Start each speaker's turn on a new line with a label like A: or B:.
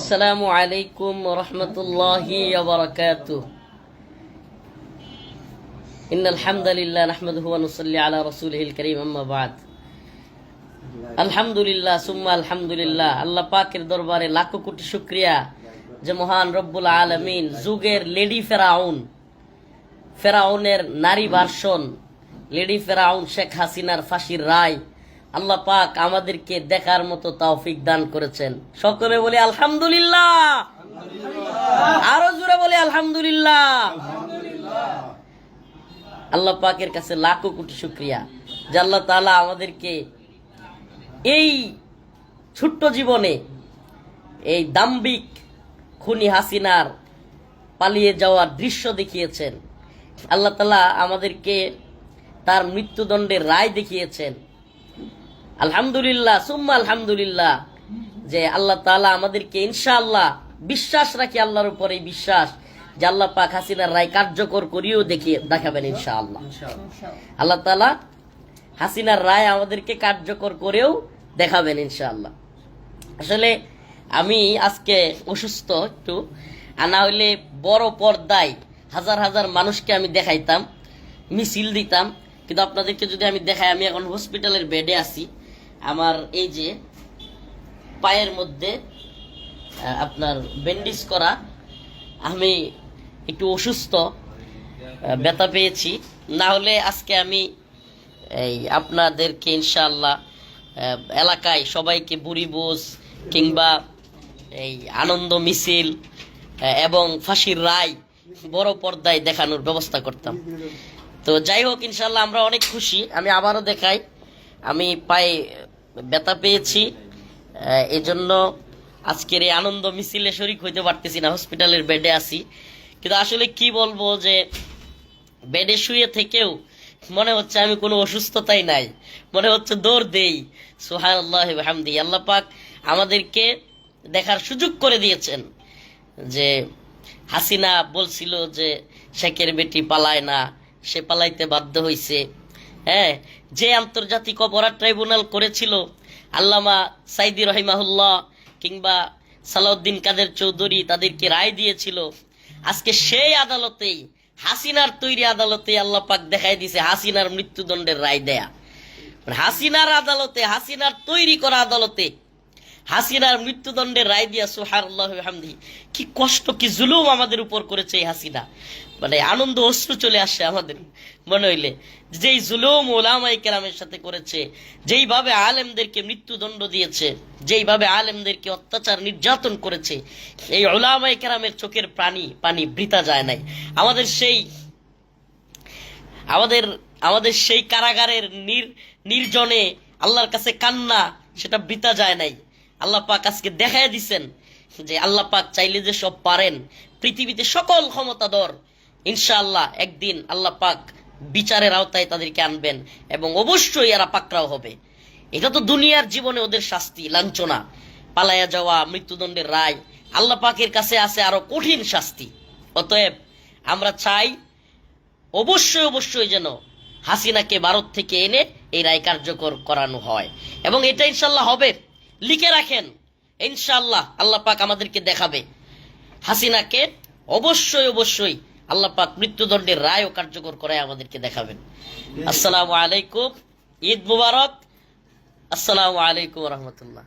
A: আসসালামু আলাইকুম রহমতুল্লাহি ওয়া বারাকাতুহু। ইন্নাল হামদালিল্লাহ নাহমাদুহু ওয়া নুসাল্লি আলা রাসূলিহিল কারীম, আম্মা বা'দ। আলহামদুলিল্লাহ সুম্মা আলহামদুলিল্লাহ। আল্লাহ পাকের দরবারে লাখো কোটি শুকরিয়া যে মহান রব্বুল আলামিন যুগের লেডি ফেরাউনের নারী ভার্সন লেডি ফেরাউন শেখ হাসিনার ফাঁসির রায় আল্লাহ পাক আমাদেরকে দেখার মতো তৌফিক দান করেছেন। সকলে বলি আলহামদুলিল্লাহ, আরো জোরে বলি আলহামদুলিল্লাহ। আল্লাহ পাকের কাছে লাখো কোটি শুকরিয়া যে আল্লাহ তাআলা আমাদেরকে এই ছোট্ট জীবনে এই দাম্ভিক খুনি হাসিনার পালিয়ে যাওয়ার দৃশ্য দেখিয়েছেন। আল্লাহ তাআলা আমাদেরকে তার মৃত্যুদণ্ডের রায় দেখিয়েছেন। আলহামদুলিল্লাহ সুম্মা আলহামদুলিল্লাহ যে আল্লাহ তাআলা আমাদেরকে ইনশাআল্লাহ বিশ্বাস রাখি, আল্লাহর উপরে বিশ্বাস যে আল্লাহ পাক হাসিনার রায় কার্যকর করিয়েও দেখাবেন ইনশাআল্লাহ। আল্লাহ তাআলা হাসিনার রায় আমাদেরকে কার্যকর করেও দেখাবেন ইনশাআল্লাহ। আসলে আমি আজকে অসুস্থ একটু, না হইলে বড় পর্দায় হাজার হাজার মানুষকে আমি দেখাইতাম, মিছিল দিতাম। কিন্তু আপনাদেরকে যদি আমি দেখাই, আমি এখন হসপিটালের বেডে আছি। আমার এই যে পায়ের মধ্যে আপনার ব্যান্ডেজ করা, আমি একটু অসুস্থ, ব্যথা পেয়েছি। না হলে আজকে আমি এই আপনাদেরকে ইনশাআল্লাহ এলাকায় সবাইকে বুড়ি বোঝ কিংবা এই আনন্দ মিছিল এবং ফাঁসির রায় বড় পর্দায় দেখানোর ব্যবস্থা করতাম। তো যাই হোক, ইনশাআল্লাহ আমরা অনেক খুশি। আমি আবারও দেখাই, আমি পায়ে ব্যথা পেয়েছি, এজন্য আজকের এই আনন্দ মিছিলে শরীক হইতে পারতেছি না, হসপিটালের বেডে আছি। কিন্তু আসলে কি বলবো যে বেডে শুয়ে থেকেও মনে হচ্ছে আমি কোনো অসুস্থতাই নাই, মনে হচ্ছে দৌড় দেই। সুবহানাল্লাহি ওয়া বিহামদিহি। আল্লাহ পাক আমাদেরকে দেখার সুযোগ করে দিয়েছেন যে হাসিনা বলছিল যে শেখের বেটি পালায় না, সে পালাইতে বাধ্য হইছে। হ্যাঁ, যে আন্তর্জাতিক অপরাধ ট্রাইব্যুনাল করেছিল আল্লামা সাইদি রহিমাহুল্লাহ কিংবা সালাউদ্দিন কাদের চৌধুরী, তাদেরকে রায় দিয়েছিল, আজকে সেই আদালতেই, হাসিনার তৈরি আদালতে আল্লাহ পাক দেখাই দিছে হাসিনার মৃত্যুদণ্ডের রায় দেয়া। হাসিনার আদালতে, হাসিনার তৈরি করা আদালতে হাসিনার মৃত্যুদণ্ডের রায় দিয়া সুবহানাল্লাহি ওয়া বিহামদিহি। কি কষ্ট, কি জুলুম আমাদের উপর করেছে এই হাসিনা। মানে আনন্দ অশ্রু চলে আসে আমাদের মনে হইলে, যেই জুলুম উলামায়ে কেরামের সাথে করেছে, যেইভাবে আলেমদেরকে মৃত্যুদণ্ড দিয়েছে, যেইভাবে আলেমদেরকে অত্যাচার নির্যাতন করেছে, এই উলামায়ে কেরামের চোখের পানি বৃথা যায় নাই। আমাদের সেই কারাগারের নির্জনে আল্লাহর কাছে কান্না, সেটা বৃথা যায় নাই। আল্লাহ পাক আজকে দেখায় দিচ্ছেন যে আল্লাহ পাক চাইলে যে সব পারেন, পৃথিবীতে সকল ক্ষমতাধর ইনশাআল্লাহ একদিন আল্লাহ পাক বিচারের আওতায় তাদেরকে আনবেন এবং অবশ্যই এরা পাকড়াও হবে। এটা তো দুনিয়ার জীবনে ওদের শাস্তি, লাঞ্ছনা, পালায়া যাওয়া, মৃত্যুদণ্ডের রায়। আল্লাহ পাকের কাছে আছে আরো কঠিন শাস্তি। অতএব আমরা চাই অবশ্যই যেন হাসিনাকে ভারত থেকে এনে এই রায় কার্যকর করানো হয় এবং এটা ইনশাআল্লাহ হবে। লিখে রাখেন, ইনশাআল্লাহ আল্লাহ পাক আমাদেরকে দেখাবে হাসিনাকে। অবশ্যই আল্লাহ পাক মৃত্যুদণ্ডের রায়ও কার্যকর করায় আমাদেরকে দেখাবেন। আসসালামু আলাইকুম, ঈদ মুবারক। আসসালামু আলাইকুম ওয়া রাহমাতুল্লাহ।